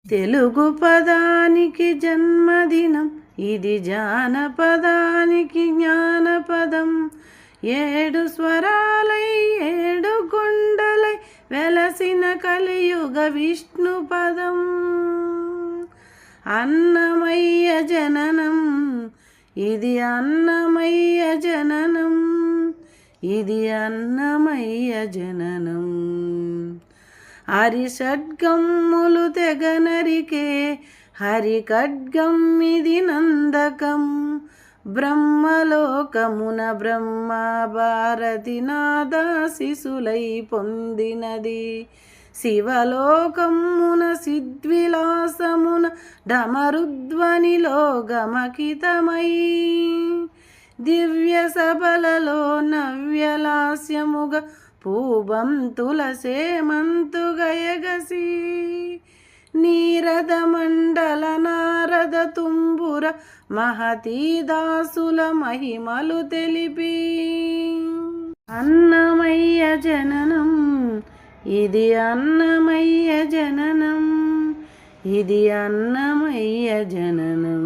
తెలుగు పదానికి జన్మదినం, ఇది జానపదానికి జ్ఞానపదం. 7 స్వరాలై 7 కొండలై వెలసిన కలియుగ విష్ణు పదం. అన్నమయ్య జననం, ఇది అన్నమయ్య జననం, ఇది అన్నమయ్య జననం. హరిషడ్గమ్ములు తెగనరికే హరి ఖడ్గం, ఇది నందకం. బ్రహ్మలోకమున బ్రహ్మ భారతి నాదాశిసులై పొందినది. శివలోకమున సిద్విలాసమున డమరుధ్వనిలో గమకితమై, దివ్య సభలలో నవ్యలాస్యముగా పూబంతుల సేమంతుగయగసి, నీరద మండల నారద తుంబుర మహతీదాసుల మహిమలు తెలిపి. అన్నమయ్య జననం, ఇది అన్నమయ్య జననం, ఇది అన్నమయ్య జననం.